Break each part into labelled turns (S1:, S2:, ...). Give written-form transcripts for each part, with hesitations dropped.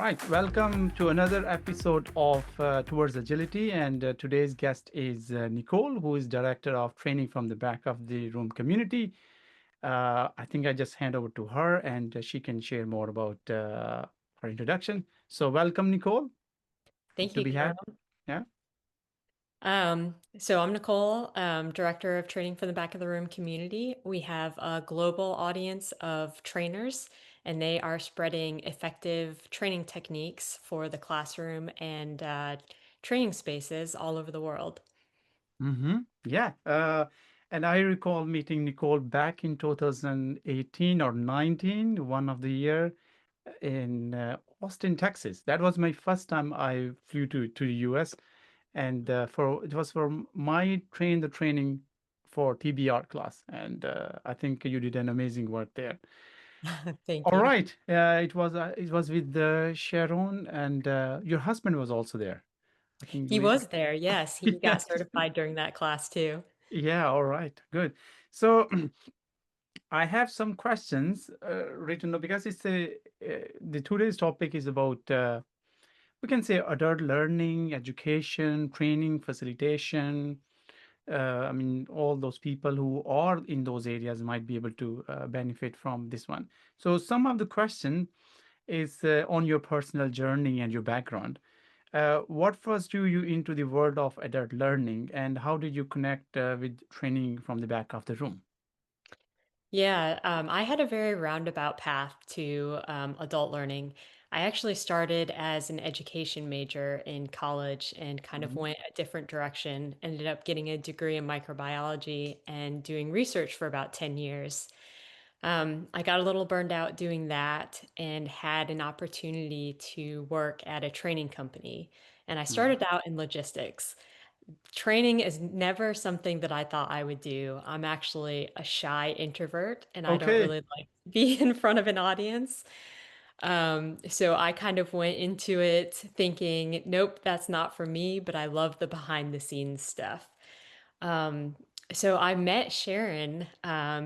S1: right, welcome to another episode of Towards Agility. And today's guest is Nicole, who is Director of Training from the Back of the Room community. I think I just hand over to her and she can share more about her introduction. So, welcome, Nicole. Good
S2: Thank
S1: to
S2: you,
S1: be
S2: Karen.
S1: had. Yeah.
S2: So I'm Nicole, Director of Training for the Back of the Room community. We have a global audience of trainers, and they are spreading effective training techniques for the classroom and training spaces all over the world.
S1: Mm-hmm. Yeah. And I recall meeting Nicole back in 2018 or 19, one of the year in Austin, Texas. That was my first time I flew to the US, and for it was for my training for TBR class, and I think you did an amazing work there.
S2: Thank
S1: All
S2: you.
S1: right, it was with Sharon, and your husband was also there. I think
S2: He was there. Yes, he got
S1: yes,
S2: certified during that class too.
S1: yeah. All right, good. So I have some questions written down because it's the today's topic is about we can say adult learning, education, training, facilitation. I mean, all those people who are in those areas might be able to benefit from this one. So, some of the question is on your personal journey and your background. What first drew you into the world of adult learning, and how did you connect with training from the back of the room?
S2: Yeah, I had a very roundabout path to adult learning. I actually started as an education major in college and kind of
S1: Mhm.
S2: went a different direction. Ended up getting a degree in microbiology and doing research for about 10 years. I got a little burned out doing that and had an opportunity to work at a training company. And I
S1: Mhm.
S2: started out in logistics. Training is never something that I thought I would do. I'm actually a shy introvert and I don't
S1: Okay.
S2: really like to be in front of an audience. So I kind of went into it thinking, nope, that's not for me, but I love the behind the scenes stuff. Um, so I met Sharon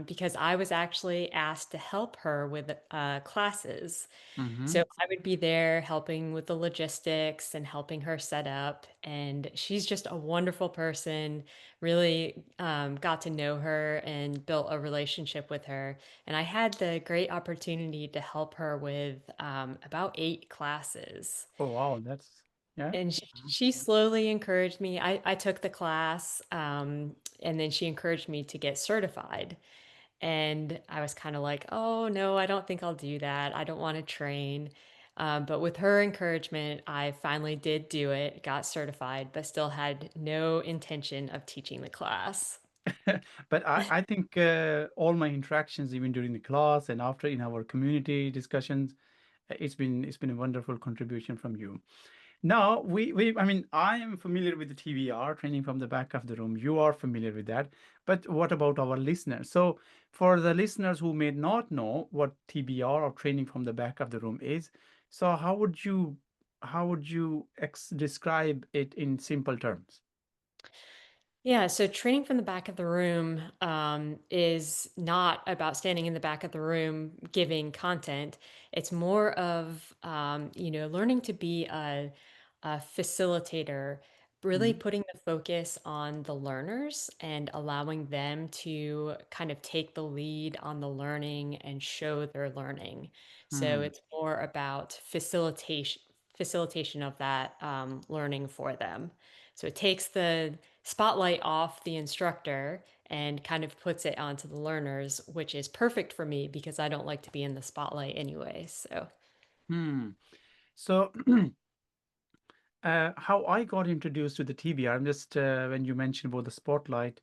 S2: because I was actually asked to help her with classes.
S1: Mm-hmm.
S2: So I would be there helping with the logistics and helping her set up. And she's just a wonderful person. Really got to know her and built a relationship with her. And I had the great opportunity to help her with about 8 classes.
S1: Oh wow, that's yeah.
S2: And she slowly encouraged me. I took the class, and then she encouraged me to get certified. And I was kind of like, oh, no, I don't think I'll do that. I don't want to train. But with her encouragement, I finally did do it, got certified, but still had no intention of teaching the class.
S1: But I think all my interactions, even during the class and after in our community discussions, it's been a wonderful contribution from you. Now we I mean I am familiar with the TVR training from the back of the room. You are familiar with that, but what about our listeners? So for the listeners who may not know what TBR or training from the back of the room is, so how would you describe it in simple terms?
S2: Yeah, so training from the back of the room is not about standing in the back of the room giving content. It's more of learning to be a facilitator, really
S1: Mhm.
S2: putting the focus on the learners and allowing them to kind of take the lead on the learning and show their learning. So
S1: Hmm.
S2: it's more about facilitation of that learning for them. So it takes the spotlight off the instructor and kind of puts it onto the learners, which is perfect for me because I don't like to be in the spotlight anyway. So,
S1: Hmm. So how I got introduced to the TBR, I'm just when you mentioned about the spotlight,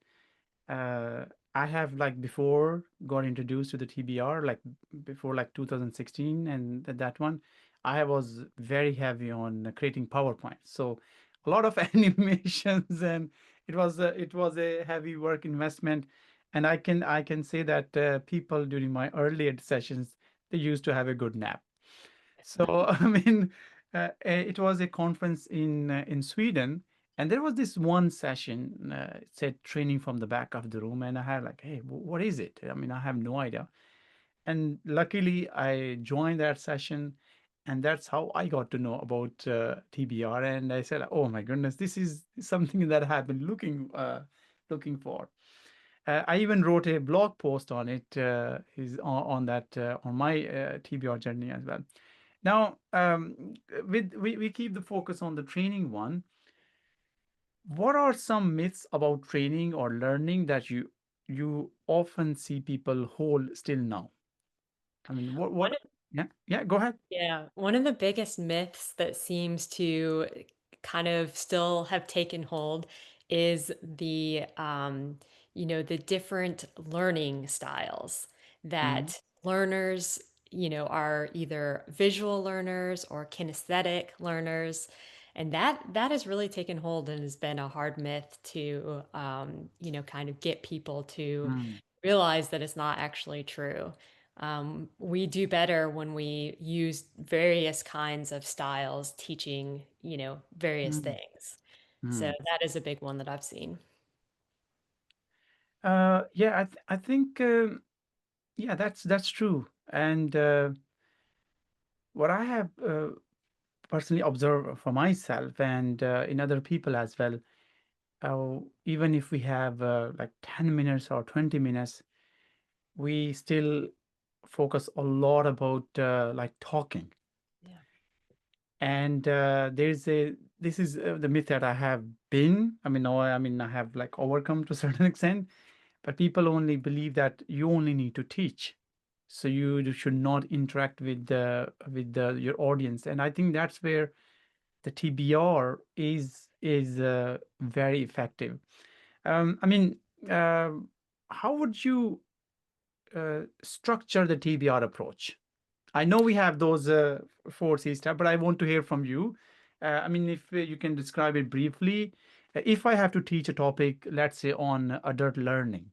S1: uh, I have like before got introduced to the TBR like before like 2016 and that one I was very heavy on creating PowerPoint. So a lot of animations and it was a heavy work investment and I can say that people during my earlier sessions they used to have a good nap. So I mean, it was a conference in Sweden, and there was this one session. It said training from the back of the room, and I had like, hey, what is it? I mean, I have no idea. And luckily, I joined that session, And that's how I got to know about TBR. And I said, "Oh my goodness, this is something that I have been looking for." I even wrote a blog post on it, is on that on my TBR journey as well. Now, we keep the focus on the training one. What are some myths about training or learning that you often see people hold still now? I mean,
S2: One
S1: what? Yeah, yeah. Go ahead.
S2: Yeah, one of the biggest myths that seems to kind of still have taken hold is the different learning styles
S1: Mm,
S2: that learners, are either visual learners or kinesthetic learners. And that has really taken hold and has been a hard myth to, kind of get people to
S1: mm,
S2: realize that it's not actually true. We do better when we use various kinds of styles teaching, various
S1: mm,
S2: things. So
S1: mm.
S2: that is a big one that I've seen.
S1: Yeah, I think yeah, that's true. And what I have personally observed for myself and in other people as well, even if we have like 10 minutes or 20 minutes, we still focus a lot about like talking.
S2: Yeah.
S1: And there's a this is the myth that I have been. I mean, no, I mean I have like overcome to a certain extent. But people only believe that you only need to teach, so you should not interact with your audience. And I think that's where the TBR is very effective. I mean, um how would you structure the TBR approach? I know we have those four C steps, but I want to hear from you. I mean, if you can describe it briefly. If I have to teach a topic, let's say on adult learning,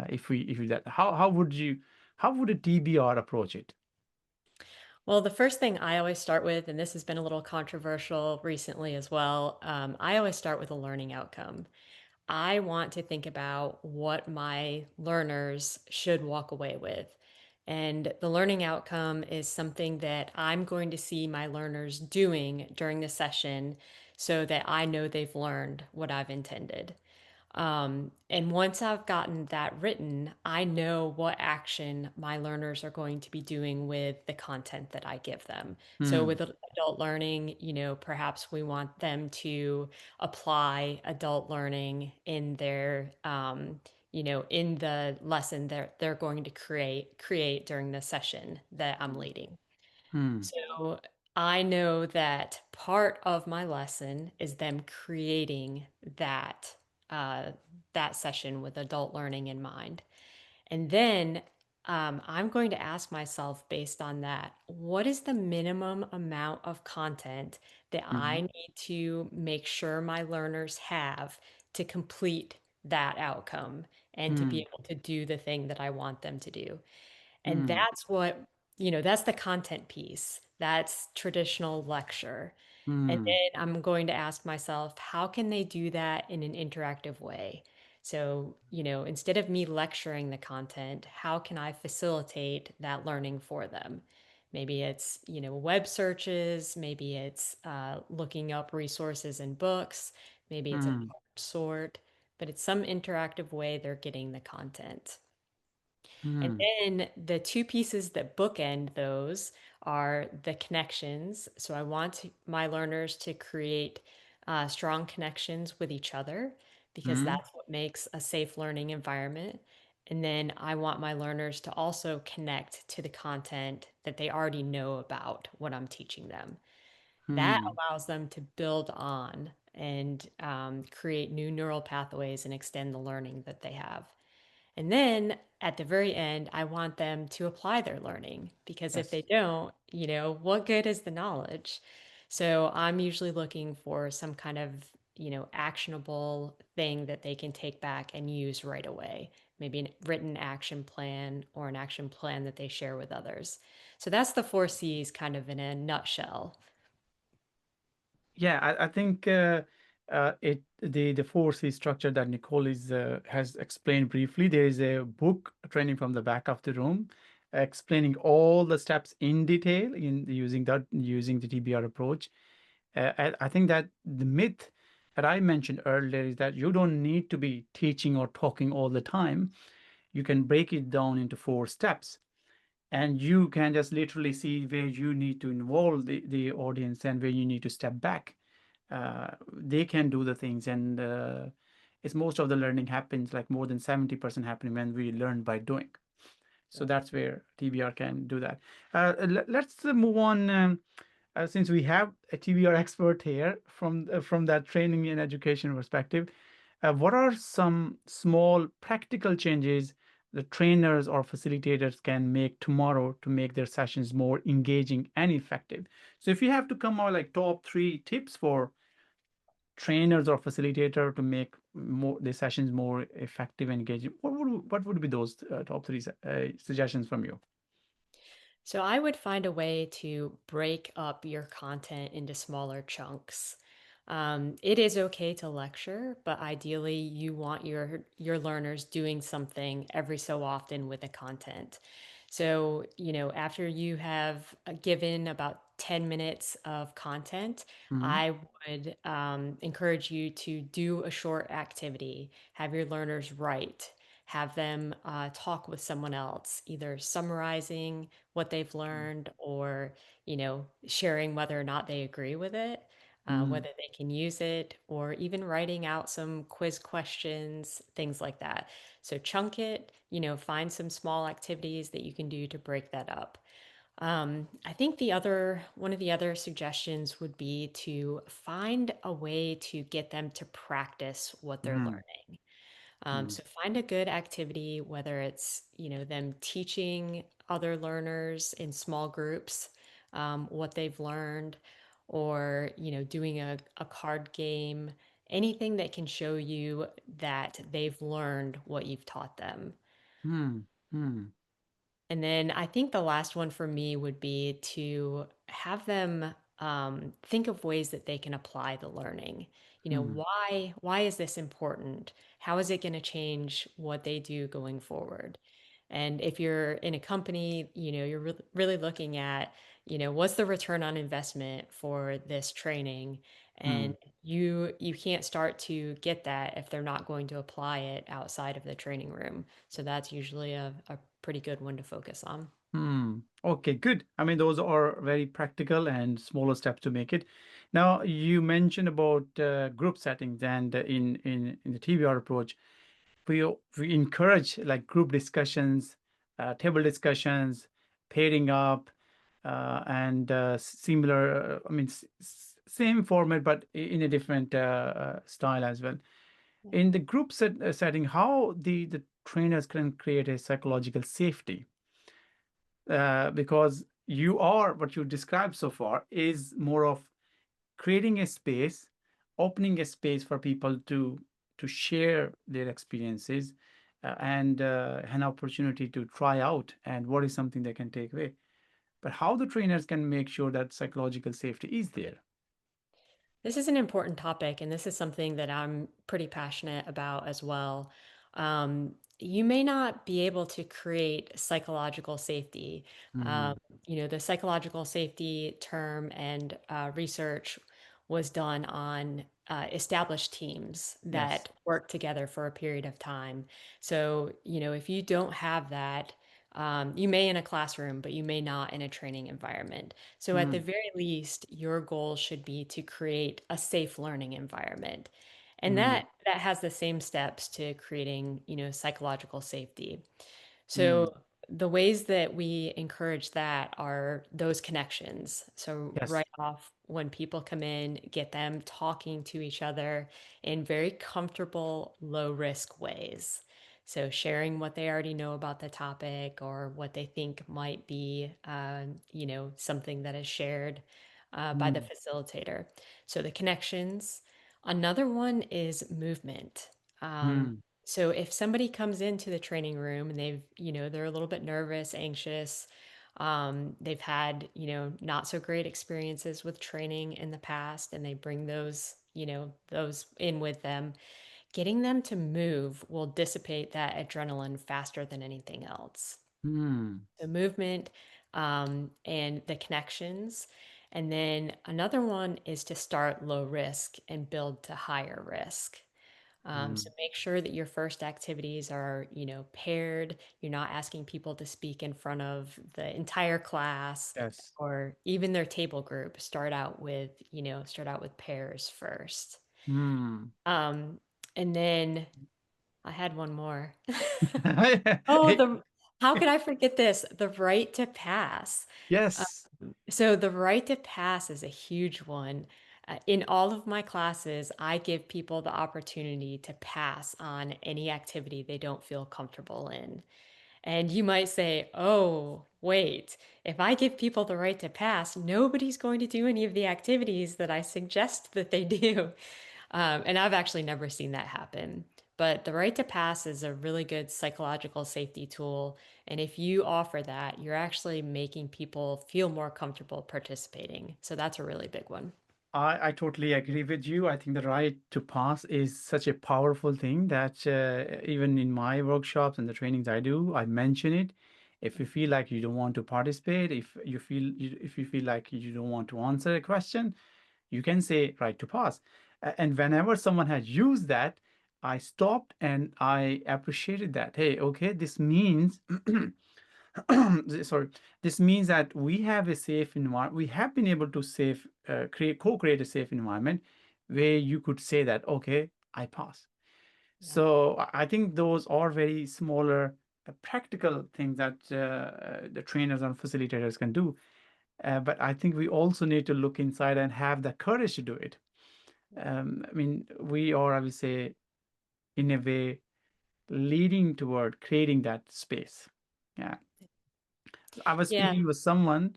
S1: if we that, how would a TBR approach it?
S2: Well, the first thing I always start with, and this has been a little controversial recently as well, I always start with a learning outcome. I want to think about what my learners should walk away with. And the learning outcome is something that I'm going to see my learners doing during the session so that I know they've learned what I've intended. And once I've gotten that written, I know what action my learners are going to be doing with the content that I give them. So
S1: Hmm.
S2: with adult learning, perhaps we want them to apply adult learning in their, in the lesson they're going to create during the session that I'm leading.
S1: Hmm.
S2: So I know that part of my lesson is them creating uh, that session with adult learning in mind. And then I'm going to ask myself based on that, what is the minimum amount of content that I
S1: Hmm.
S2: need to make sure my learners have to complete that outcome and to be
S1: Hmm.
S2: able to do the thing that I want them to do? And
S1: Hmm.
S2: that's the content piece. That's traditional lecture. And
S1: Hmm.
S2: then I'm going to ask myself, how can they do that in an interactive way? So, instead of me lecturing the content, how can I facilitate that learning for them? Maybe it's, web searches, maybe it's looking up resources in books, maybe it's a
S1: Hmm.
S2: sort, but it's some interactive way they're getting the content. And
S1: Hmm.
S2: then the two pieces that bookend those are the connections. So I want my learners to create strong connections with each other because
S1: Hmm.
S2: that's what makes a safe learning environment. And then I want my learners to also connect to the content that they already know about what I'm teaching them. That
S1: Hmm.
S2: allows them to build on and create new neural pathways and extend the learning that they have. And then at the very end, I want them to apply their learning because if they
S1: Yes.
S2: don't, what good is the knowledge? So I'm usually looking for some kind of, actionable thing that they can take back and use right away. Maybe a written action plan or an action plan that they share with others. So that's the four C's kind of in a nutshell.
S1: Yeah, I think it the four C structure that Nicole is has explained briefly. There is a book training from the back of the room. explaining all the steps in detail in using the TBR approach. I think that the myth that I mentioned earlier is that you don't need to be teaching or talking all the time. You can break it down into 4 steps, and you can just literally see where you need to involve the audience and where you need to step back. They can do the things, and it's most of the learning happens, like more than 70% happening when we learn by doing. So
S2: Right.
S1: that's where TBR can do that. Let's move on. Since we have a TBR expert here from that training and education perspective, what are some small practical changes the trainers or facilitators can make tomorrow to make their sessions more engaging and effective? So if you have to come out like top 3 tips for trainers or facilitator to make more the sessions more effective and engaging, what would be those top 3 suggestions from you?
S2: So I would find a way to break up your content into smaller chunks. It is okay to lecture, but ideally you want your learners doing something every so often with the content. So, after you have given about 10 minutes of content,
S1: Hmm.
S2: I would encourage you to do a short activity, have your learners write, have them talk with someone else, either summarizing what they've learned or, sharing whether or not they agree with it,
S1: Hmm.
S2: whether they can use it, or even writing out some quiz questions, things like that. So chunk it, find some small activities that you can do to break that up. I think one of the other suggestions would be to find a way to get them to practice what they're
S1: Hmm.
S2: learning.
S1: Hmm.
S2: So find a good activity, whether it's, them teaching other learners in small groups what they've learned, or, doing a card game, anything that can show you that they've learned what you've taught them.
S1: Hmm. Hmm.
S2: And then I think the last one for me would be to have them think of ways that they can apply the learning.
S1: Hmm.
S2: Why is this important? How is it going to change what they do going forward? And if you're in a company, you're really looking at, what's the return on investment for this training?
S1: Hmm.
S2: And you can't start to get that if they're not going to apply it outside of the training room. So that's usually a pretty good one to focus on.
S1: Hmm. Okay, good. I mean, those are very practical and smaller steps to make it. Now, you mentioned about group settings, and in the TBR approach, we encourage like group discussions, table discussions, pairing up, and similar. I mean, same format, but in a different style as well. In the setting, how the trainers can create a psychological safety, because what you described so far is more of creating a space, opening a space for people to share their experiences, and an opportunity to try out and what is something they can take away. But how the trainers can make sure that psychological safety is there?
S2: This is an important topic, and this is something that I'm pretty passionate about as well. You may not be able to create psychological safety. Um,
S1: Hmm.
S2: the psychological safety term and research was done on established teams
S1: Yes.
S2: that work together for a period of time. So, if you don't have that, you may in a classroom, but you may not in a training environment. So at the
S1: Hmm.
S2: very least, your goal should be to create a safe learning environment. And
S1: Hmm.
S2: that has the same steps to creating, psychological safety.
S1: Hmm.
S2: So the ways that we encourage that are those connections. So
S1: Yes.
S2: right off when people come in, get them talking to each other in very comfortable, low risk ways. So sharing what they already know about the topic or what they think might be, something that is shared by the
S1: Hmm.
S2: facilitator. So the connections. Another one is movement. Um,
S1: Hmm.
S2: so if somebody comes into the training room and they're a little bit nervous, anxious, they've had, not so great experiences with training in the past, and they bring those in with them, getting them to move will dissipate that adrenaline faster than anything else.
S1: Hmm.
S2: The movement, and the connections. And then another one is to start low risk and build to higher risk. So
S1: Hmm.
S2: make sure that your first activities are, paired. You're not asking people to speak in front of the entire class
S1: Yes.
S2: or even their table group. Start out with pairs first.
S1: Hmm.
S2: Um, and then I had one more. Oh,
S1: Hey,
S2: the how could I forget this? The right to pass.
S1: yes.
S2: So the right to pass is a huge one. In all of my classes, I give people the opportunity to pass on any activity they don't feel comfortable in. And you might say, oh, wait, if I give people the right to pass, nobody's going to do any of the activities that I suggest that they do. And I've actually never seen that happen. But the right to pass is a really good psychological safety tool. And if you offer that, you're actually making people feel more comfortable participating. So that's a really big one.
S1: I totally agree with you. I think the right to pass is such a powerful thing that even in my workshops and the trainings I do, I mention it. If you feel like you don't want to participate, if you feel like you don't want to answer a question, you can say right to pass. And whenever someone has used that, I stopped and I appreciated that. Hey, okay, this means sorry, this means that we have a safe environment. We have been able to co-create a safe environment where you could say that, okay, I pass.
S2: Yeah.
S1: So I think those are very smaller, practical things that the trainers and facilitators can do. But I think we also need to look inside and have the courage to do it. I mean, we are, I would say, in a way, leading toward creating that space. Yeah. I was
S2: Yeah.
S1: speaking with someone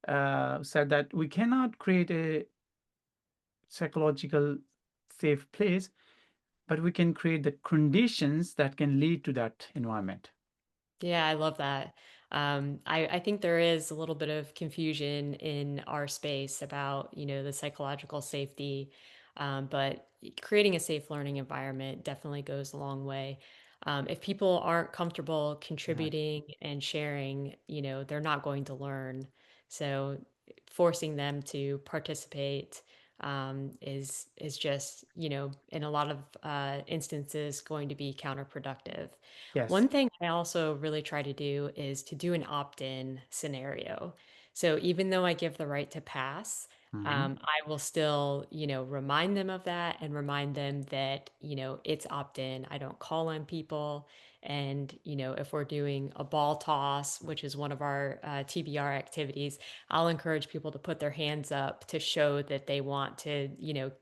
S1: who said that we cannot create a psychological safe place, but we can create the conditions that can lead to that environment.
S2: Yeah, I love that. I think there is a little bit of confusion in our space about, the psychological safety, but creating a safe learning environment definitely goes a long way. If people aren't comfortable
S1: Right.
S2: contributing and sharing, they're not going to learn. So forcing them to participate is just, in a lot of instances going to be counterproductive.
S1: Yes.
S2: One thing I also really try to do is to do an opt-in scenario. So even though I give the right to pass,
S1: Mhm.
S2: I will still, remind them of that and remind them that, it's opt-in. I don't call on people. And, if we're doing a ball toss, which is one of our TBR activities, I'll encourage people to put their hands up to show that they want to,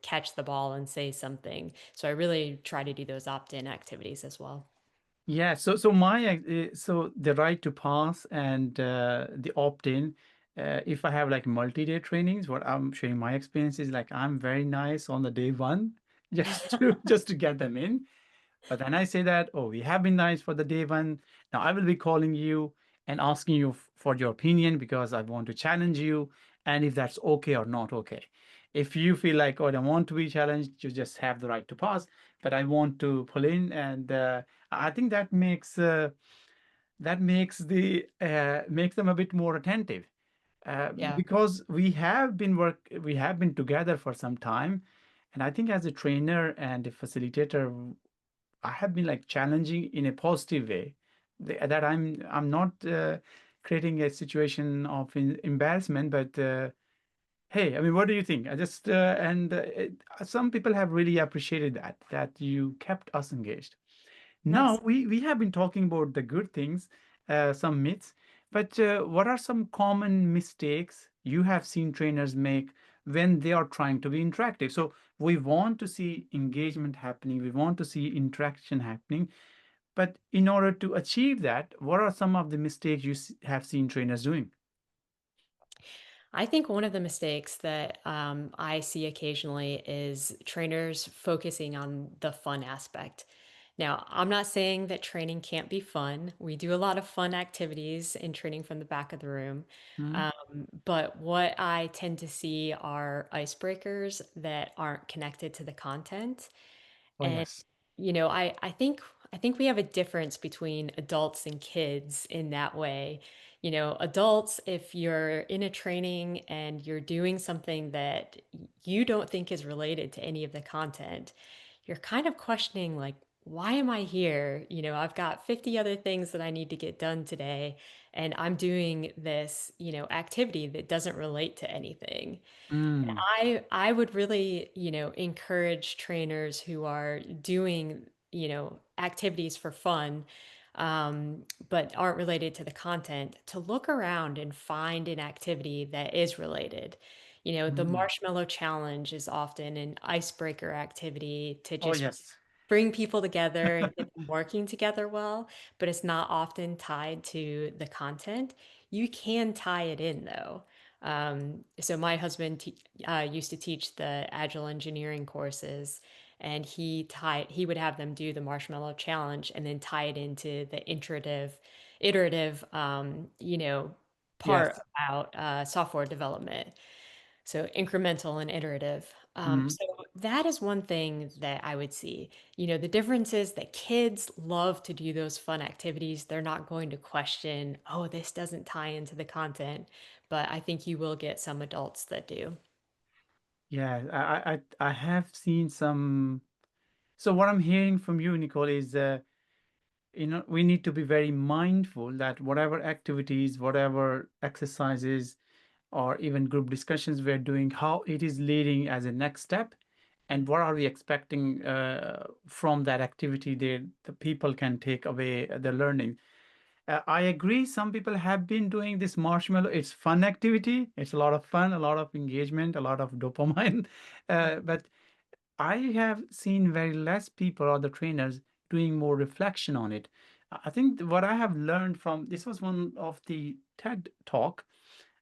S2: catch the ball and say something. So I really try to do those opt-in activities as well.
S1: Yeah, so the right to pass and the opt-in, if I have like multi-day trainings, what I'm sharing my experience is like I'm very nice on the day one, just to get them in. But then I say that, oh, we have been nice for the day one. Now I will be calling you and asking you for your opinion because I want to challenge you and if that's okay or not okay. If you feel like, oh, I don't want to be challenged, you just have the right to pass. But I want to pull in, and I think that makes them a bit more attentive
S2: Yeah.
S1: because we have been together for some time, and I think as a trainer and a facilitator I have been like challenging in a positive way that I'm not creating a situation of embarrassment, but hey, I mean, what do you think? I just and some people have really appreciated that you kept us engaged. Now
S2: Nice.
S1: we have been talking about the good things, some myths, but what are some common mistakes you have seen trainers make when they are trying to be interactive? So we want to see engagement happening, we want to see interaction happening, but in order to achieve that, what are some of the mistakes have seen trainers doing?
S2: I think one of the mistakes that I see occasionally is trainers focusing on the fun aspect. Now, I'm not saying that training can't be fun. We do a lot of fun activities in training from the back of the room.
S1: Hmm?
S2: Um, but what I tend to see are icebreakers that aren't connected to the content.
S1: Oh
S2: And,
S1: yes.
S2: I think I think we have a difference between adults and kids in that way. You know, adults, if you're in a training and you're doing something that you don't think is related to any of the content, you're kind of questioning, like, why am I here? You know, I've got 50 other things that I need to get done today, and I'm doing this, activity that doesn't relate to anything.
S1: Mm,
S2: I would really, encourage trainers who are doing, activities for fun, but aren't related to the content to look around and find an activity that is related. You know, the
S1: mm.
S2: marshmallow challenge is often an icebreaker activity to
S1: Oh,
S2: just
S1: yes.
S2: bring people together and get them working together well, but it's not often tied to the content. You can tie it in though. So my husband used to teach the agile engineering courses, and he would have them do the marshmallow challenge and then tie it into the iterative part
S1: Yes.
S2: about software development. So incremental and iterative.
S1: Mm.
S2: So that is one thing that I would see. You know, the difference is that kids love to do those fun activities. They're not going to question, oh, this doesn't tie into the content. But I think you will get some adults that do.
S1: Yeah, I have seen some. So what I'm hearing from you, Nicole, is we need to be very mindful that whatever activities, whatever exercises, or even group discussions we're doing, how it is leading as a next step,
S2: Yeah.
S1: and what are we expecting from that activity that the people can take away the learning. I agree. Some people have been doing this marshmallow. It's fun activity. It's a lot of fun, a lot of engagement, a lot of dopamine. But I have seen very less people or the trainers doing more reflection on it. I think what I have learned from this was one of the TED talk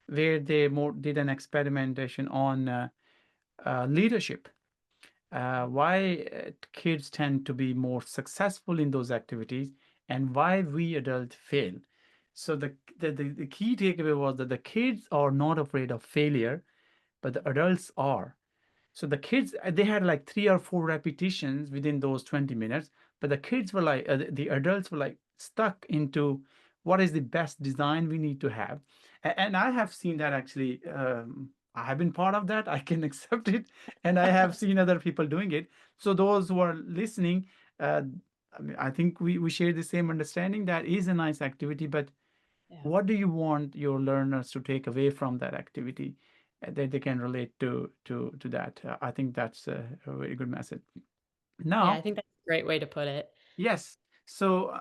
S1: where they more did an experimentation on leadership. Why kids tend to be more successful in those activities and why we adults fail. So the key takeaway was that the kids are not afraid of failure, but the adults are. So the kids, they had like 3 or 4 repetitions within those 20 minutes, but the kids were like, the adults were like stuck into what is the best design we need to have. And I have seen that actually, I have been part of that. I can accept it. And I have seen other people doing it. So those who are listening, uh, I mean, I think we share the same understanding. That is a nice activity, but
S2: Yeah.
S1: what do you want your learners to take away from that activity that they can relate to that? I think that's a very good message.
S2: Yeah, I
S1: Now,
S2: think that's a great way to put it.
S1: yes. So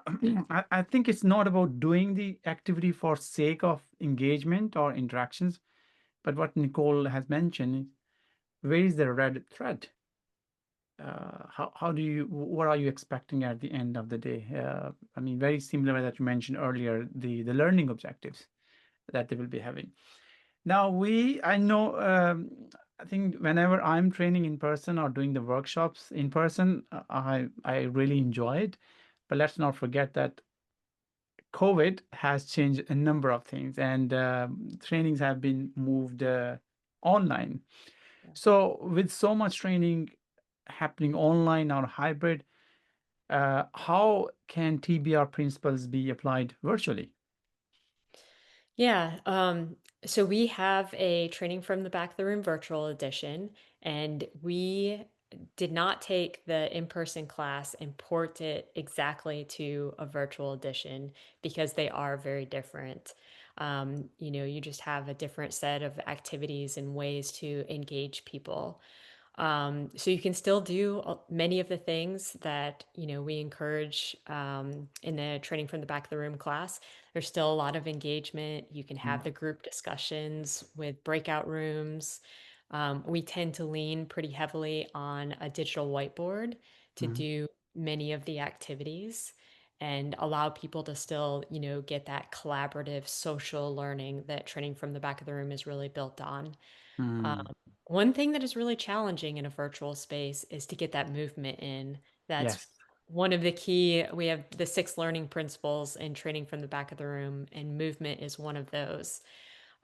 S1: I think it's not about doing the activity for sake of engagement or interactions, but what Nicole has mentioned is where is the red thread? How do you, what are you expecting at the end of the day? I mean, very similar that you mentioned earlier, the learning objectives that they will be having. Now I know, I think whenever I'm training in person or doing the workshops in person, I really enjoy it. But let's not forget that COVID has changed a number of things, and trainings have been moved online.
S2: Yeah.
S1: So with so much training happening online or hybrid, how can TBR principles be applied virtually?
S2: Yeah. So we have a training from the back of the room virtual edition, and we did not take the in-person class and port it exactly to a virtual edition because they are very different. You just have a different set of activities and ways to engage people. So you can still do many of the things that we encourage in the training from the back of the room class. There's still a lot of engagement. You can
S1: Mm,
S2: have the group discussions with breakout rooms. We tend to lean pretty heavily on a digital whiteboard to
S1: mm,
S2: do many of the activities and allow people to still, get that collaborative social learning that training from the back of the room is really built on. Um,
S1: mm.
S2: one thing that is really challenging in a virtual space is to get that movement in. That's
S1: Yes.
S2: one of the key. We have the 6 learning principles in training from the back of the room, and movement is one of those.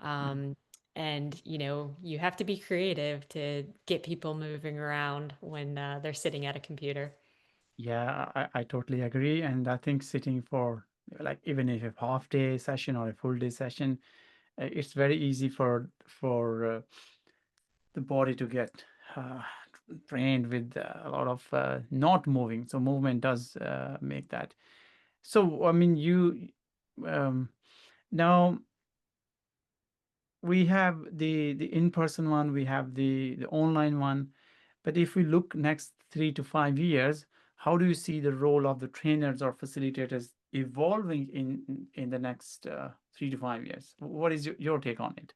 S1: Mm.
S2: Um, and you have to be creative to get people moving around when they're sitting at a computer.
S1: Yeah, I totally agree. And I think sitting for like even if a half day session or a full day session, it's very easy for the body to get uh, trained with a lot of not moving. So movement does make that. So I mean, you um, now we have the in-person one, we have the online one. But if we look next 3 to 5 years, how do you see the role of the trainers or facilitators evolving in the next 3 to 5 years? What is your take on it?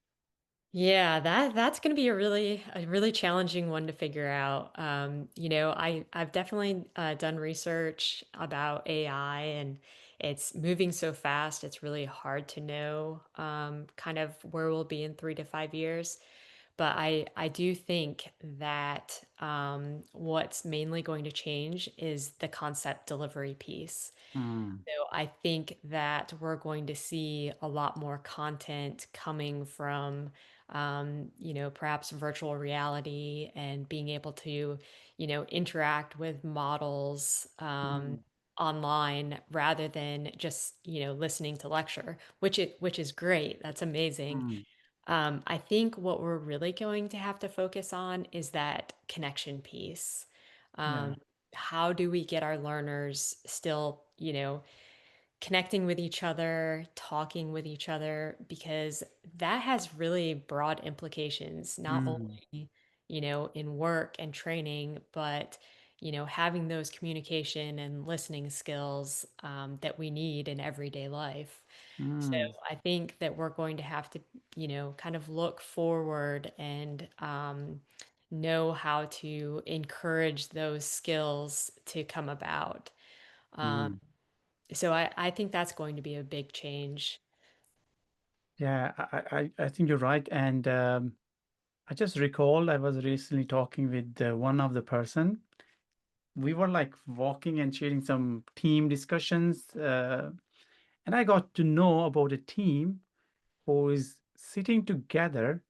S2: Yeah, that's going to be a really challenging one to figure out. I've definitely done research about AI, and it's moving so fast. It's really hard to know kind of where we'll be in 3 to 5 years. But I do think that what's mainly going to change is the concept delivery piece.
S1: Mm,
S2: So I think that we're going to see a lot more content coming from, perhaps virtual reality and being able to, interact with models
S1: mm,
S2: online rather than just, listening to lecture, which is great. That's amazing.
S1: mm,
S2: I think what we're really going to have to focus on is that connection piece.
S1: yeah.
S2: Um, how do we get our learners still, connecting with each other, talking with each other, because that has really broad implications, not
S1: Mm,
S2: only, in work and training, but, having those communication and listening skills that we need in everyday life. So
S1: mm,
S2: I think that we're going to have to, kind of look forward and know how to encourage those skills to come about. Um,
S1: mm.
S2: so I think that's going to be a big change.
S1: Yeah, I think you're right. And I just recall I was recently talking with one of the person. We were like walking and sharing some team discussions. And I got to know about a team who is sitting together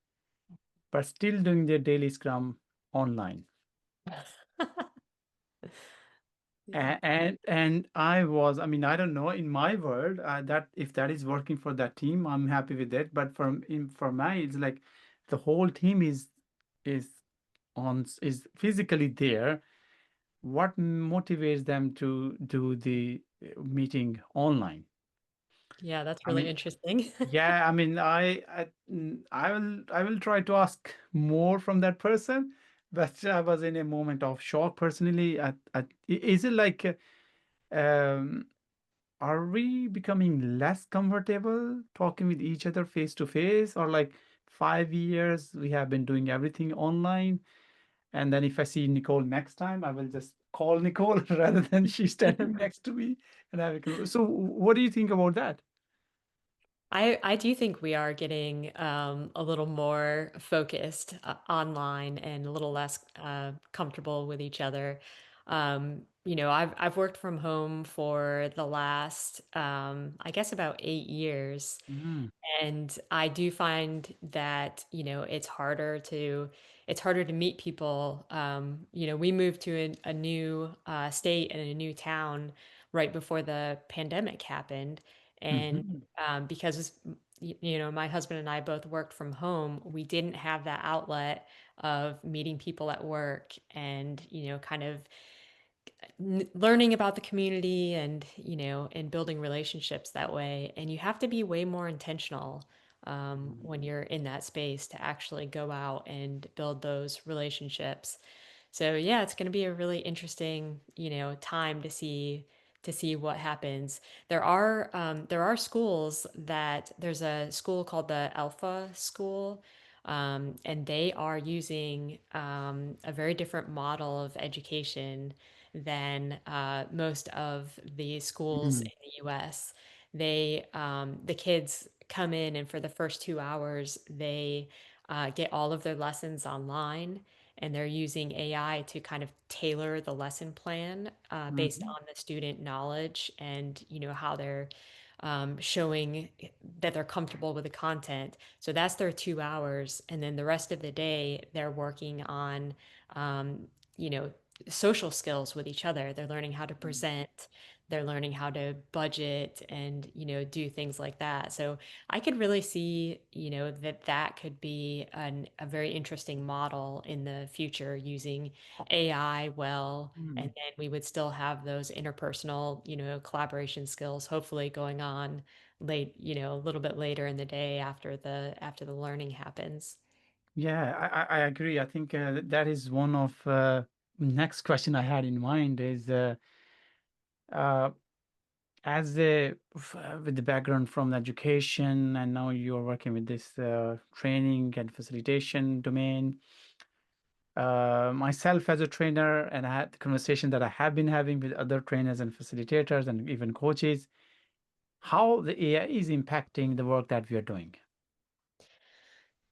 S1: but still doing their daily scrum online.
S2: Yeah.
S1: And I was, I mean, I don't know, in my world, that if that is working for that team, I'm happy with it. But for me, it's like the whole team is is physically there. What motivates them to do the meeting online?
S2: Yeah, that's
S1: I
S2: really
S1: mean,
S2: interesting.
S1: yeah, I mean, I will try to ask more from that person, but I was in a moment of shock personally. Is it like, um, are we becoming less comfortable talking with each other face to face, or like 5 years we have been doing everything online, and then if I see Nicole next time, I will just call Nicole rather than she standing next to me and have a So, what do you think about that?
S2: I do think we are getting a little more focused online and a little less comfortable with each other. I've worked from home for the last I guess about 8 years,
S1: Mm,
S2: and I do find that, it's harder to meet people. We moved to a new state and a new town right before the pandemic happened. And
S1: mhm,
S2: because, my husband and I both worked from home, we didn't have that outlet of meeting people at work and, kind of learning about the community and and building relationships that way. And you have to be way more intentional
S1: mm,
S2: when you're in that space to actually go out and build those relationships. So yeah, it's going to be a really interesting, time to see what happens. There are schools that there's a school called the Alpha School, and they are using a very different model of education than most of the schools in
S1: mm,
S2: the U.S. The kids come in, and for the first 2 hours, they get all of their lessons online, and they're using AI to kind of tailor the lesson plan based
S1: mhm,
S2: on the student knowledge and how they're showing that they're comfortable with the content. So that's their 2 hours, and then the rest of the day they're working on, um, social skills with each other. They're learning how to present, they're learning how to budget and, do things like that. So I could really see, that that could be a very interesting model in the future using AI well. And
S1: Mm.
S2: then we would still have those interpersonal, collaboration skills hopefully going on late, a little bit later in the day after the learning happens.
S1: Yeah, I agree. I think that is one of next question I had in mind is uh, as with the background from education and now you're working with this training and facilitation domain. Myself as a trainer, and I had the conversation that I have been having with other trainers and facilitators and even coaches, how the AI is impacting the work that we are doing.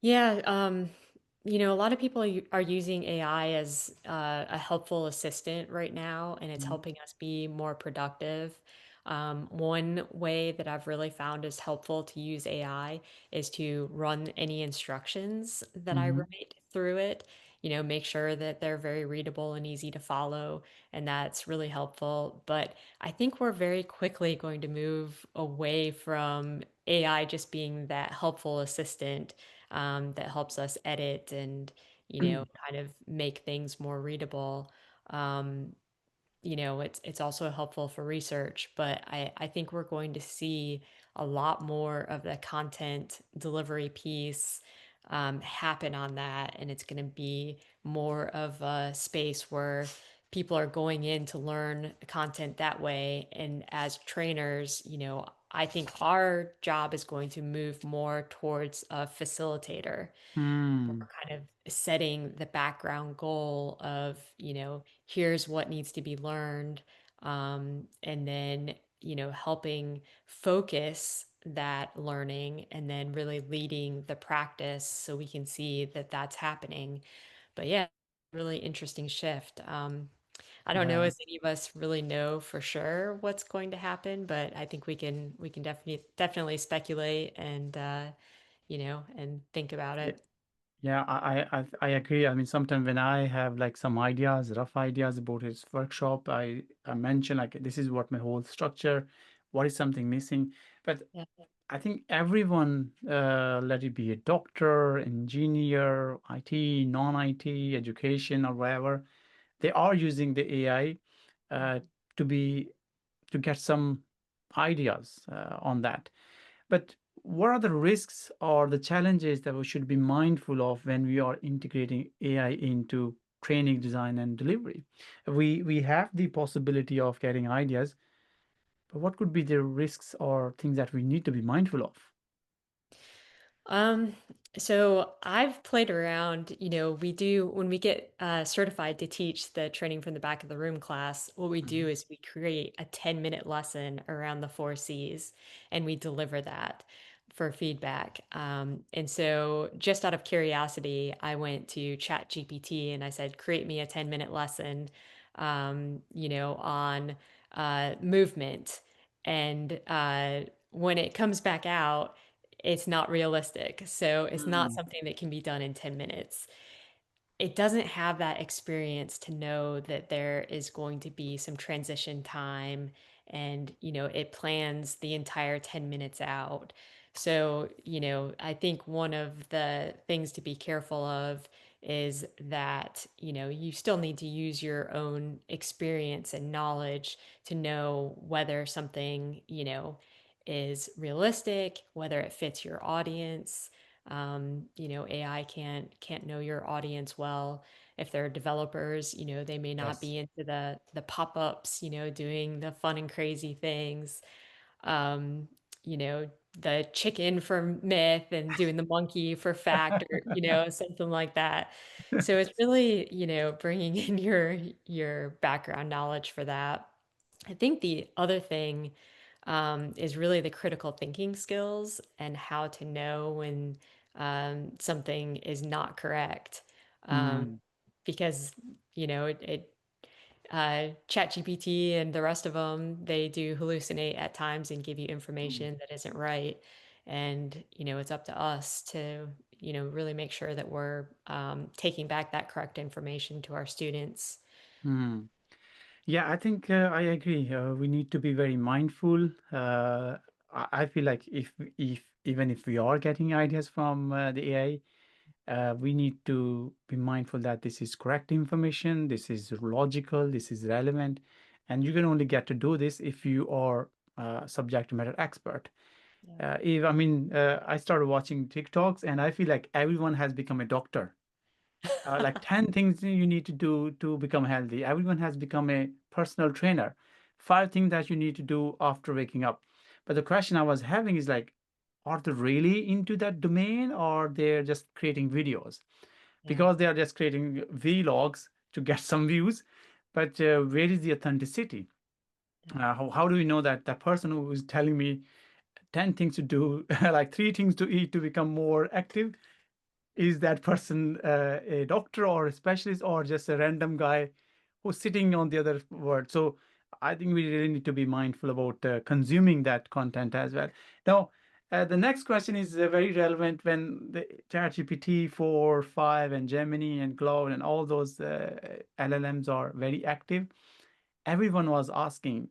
S2: Yeah, a lot of people are using AI as a helpful assistant right now, and it's
S1: Mm-hmm.
S2: helping us be more productive. One way that I've really found is helpful to use AI is to run any instructions that I
S1: Mm-hmm.
S2: write through it. Make sure that they're very readable and easy to follow, and that's really helpful. But I think we're very quickly going to move away from AI just being that helpful assistant that helps us edit and kind of make things more readable. Um, it's also helpful for research, but I think we're going to see a lot more of the content delivery piece happen on that, and it's going to be more of a space where people are going in to learn content that way. And as trainers, I think our job is going to move more towards a facilitator,
S1: Mm.
S2: kind of setting the background goal of, here's what needs to be learned, and then, helping focus that learning and then really leading the practice so we can see that that's happening. But yeah, really interesting shift. I don't know
S1: Yeah.
S2: as any of us really know for sure what's going to happen, but I think we can definitely speculate and and think about
S1: Yeah.
S2: it.
S1: Yeah, I agree. I mean, sometimes when I have like some ideas, rough ideas about his workshop, I mention like this is what my whole structure, what is something missing. But
S2: Yeah.
S1: I think everyone, let it be a doctor, engineer, IT, non-IT, education, or whatever, they are using the AI uh, to be to get some ideas on that. But what are the risks or the challenges that we should be mindful of when we are integrating AI into training, design, and delivery? We have the possibility of getting ideas, but what could be the risks or things that we need to be mindful of?
S2: Um, so I've played around, we do when we get certified to teach the training from the back of the room class, what we do
S1: Mhm.
S2: is we create a 10-minute lesson around the four C's and we deliver that for feedback. And so just out of curiosity, I went to Chat GPT and I said, create me a 10-minute lesson, on movement. And when it comes back out, it's not realistic. So it's not
S1: Mm.
S2: something that can be done in 10 minutes. It doesn't have that experience to know that there is going to be some transition time and, it plans the entire 10 minutes out. So, I think one of the things to be careful of is that, you still need to use your own experience and knowledge to know whether something, is realistic, whether it fits your audience. AI can't know your audience well. If they're developers, they may not
S1: Yes.
S2: be into the pop-ups, doing the fun and crazy things. Um, you know, the chicken for myth and doing the monkey for fact, or something like that. So it's really, bringing in your background knowledge for that. I think the other thing is really the critical thinking skills and how to know when something is not correct. Um,
S1: Mm.
S2: because, ChatGPT and the rest of them, they do hallucinate at times and give you
S1: Mm.
S2: information that isn't right. And, it's up to us to, really make sure that we're taking back that correct information to our students.
S1: Hmm. Yeah, I think I agree. We need to be very mindful. I feel like if even if we are getting ideas from the AI, we need to be mindful that this is correct information, this is logical, this is relevant, and you can only get to do this if you are subject matter expert.
S2: Yeah.
S1: If I mean, I started watching TikToks, and I feel like everyone has become a doctor, like 10 things you need to do to become healthy. Everyone has become a personal trainer. 5 things that you need to do after waking up. But the question I was having is like, are they really into that domain or they're just creating videos?
S2: Yeah.
S1: Because they are just creating vlogs to get some views. But where is the authenticity?
S2: Yeah.
S1: How do we know that the person who is telling me 10 things to do, like 3 things to eat to become more active, is that person a doctor or a specialist or just a random guy who's sitting on the other word? So I think we really need to be mindful about consuming that content as well. Now, the next question is very relevant when the ChatGPT 4, 5, and Gemini and Cloud and all those LLMs are very active. Everyone was asking,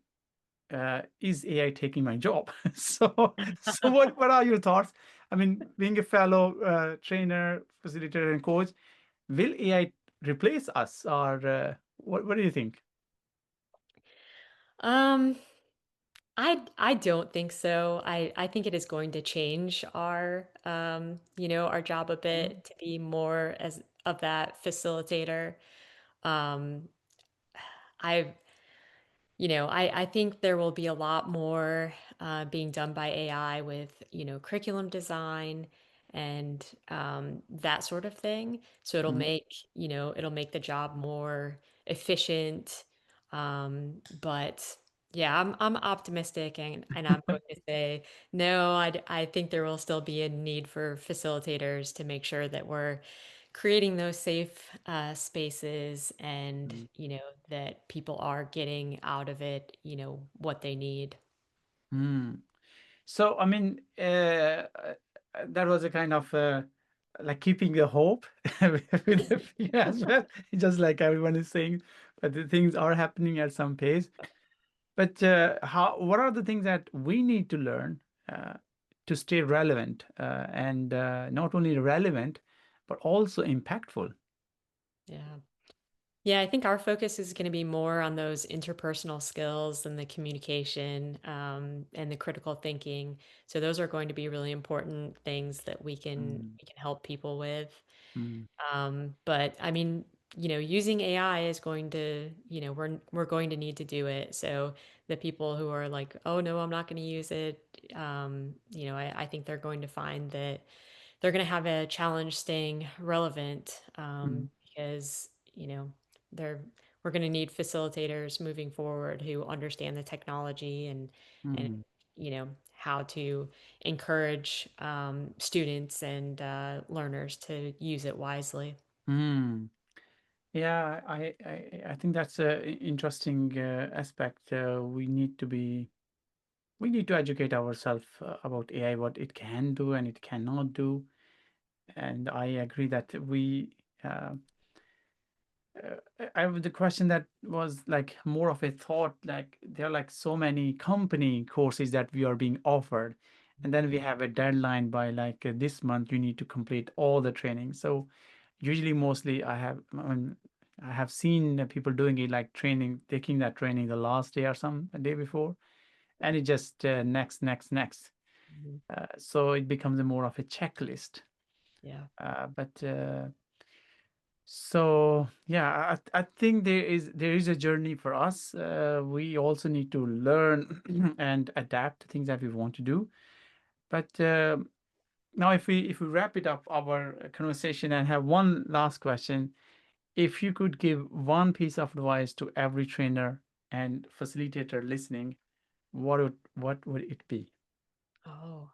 S1: is AI taking my job? So what are your thoughts? I mean, being a fellow trainer, facilitator, and coach, will AI replace us, or what do you think?
S2: Um, I don't think so. I think it is going to change our our job a
S1: Mm,
S2: bit to be more as of that facilitator. Um, I I think there will be a lot more being done by AI with, curriculum design and that sort of thing. So
S1: mm,
S2: it'll make the job more efficient. But yeah, I'm optimistic and I'm going to say no, I think there will still be a need for facilitators to make sure that we're creating those safe spaces and
S1: mm,
S2: that people are getting out of it what they need.
S1: mm. So, I mean, that was a kind of like keeping the hope with the fear as well, just like everyone is saying, but the things are happening at some pace. But what are the things that we need to learn uh, to stay relevant and not only relevant, but also impactful?
S2: Yeah. Yeah, I think our focus is going to be more on those interpersonal skills and the communication and the critical thinking. So those are going to be really important things that
S1: Mm,
S2: we can help people with.
S1: mm,
S2: But I mean, using AI is going to, we're going to need to do it. So the people who are like, oh no, I'm not going to use it, I think they're going to find that they're going to have a challenge staying relevant
S1: mm,
S2: because, they're we're going to need facilitators moving forward who understand the technology and
S1: mm,
S2: how to encourage students and learners to use it wisely.
S1: mm. Yeah, I think that's a interesting aspect. We need to educate ourselves about AI, what it can do and it cannot do. And I agree that uh, I have the question that was like more of a thought, like there are like so many company courses that we are being offered, and then we have a deadline by like this month you need to complete all the training. So usually, mostly I have seen people doing it like training, taking that training the last day or some a day before, and it just next, next, next.
S2: Mhm.
S1: So it becomes a more of a checklist.
S2: Yeah.
S1: But So yeah, I think there is a journey for us. We also need to learn and adapt to things that we want to do. But now, if we wrap it up our conversation and have one last question, if you could give one piece of advice to every trainer and facilitator listening, what would it be?
S2: Oh.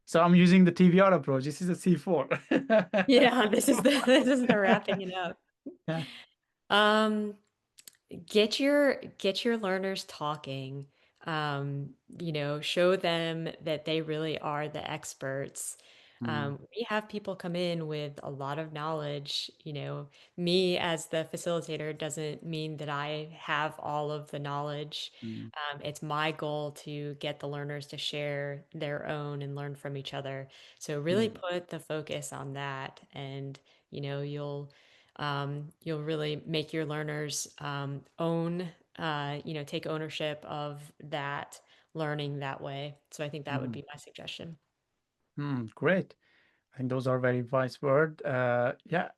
S1: So I'm using the TBR approach. This is a C4.
S2: Yeah, this is the this is the wrapping it up.
S1: Yeah.
S2: Um, get your learners talking. Show them that they really are the experts.
S1: Mm,
S2: We have people come in with a lot of knowledge. Me as the facilitator doesn't mean that I have all of the knowledge.
S1: mm,
S2: It's my goal to get the learners to share their own and learn from each other. So really
S1: mm,
S2: put the focus on that, and you'll really make your learners take ownership of that learning that way. So I think that would
S1: mm,
S2: be my suggestion.
S1: great. I think those are very wise words. Yeah,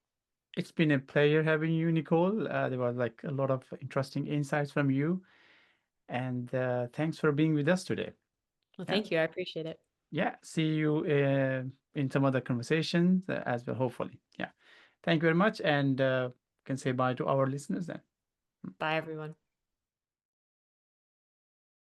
S1: it's been a pleasure having you, Nicole. There was like a lot of interesting insights from you, and thanks for being with us today.
S2: Well,
S1: Yeah,
S2: thank you. I appreciate it.
S1: yeah. See you in some other conversations as well, hopefully. Yeah. Thank you very much, and can say bye to our listeners then.
S2: Bye, everyone.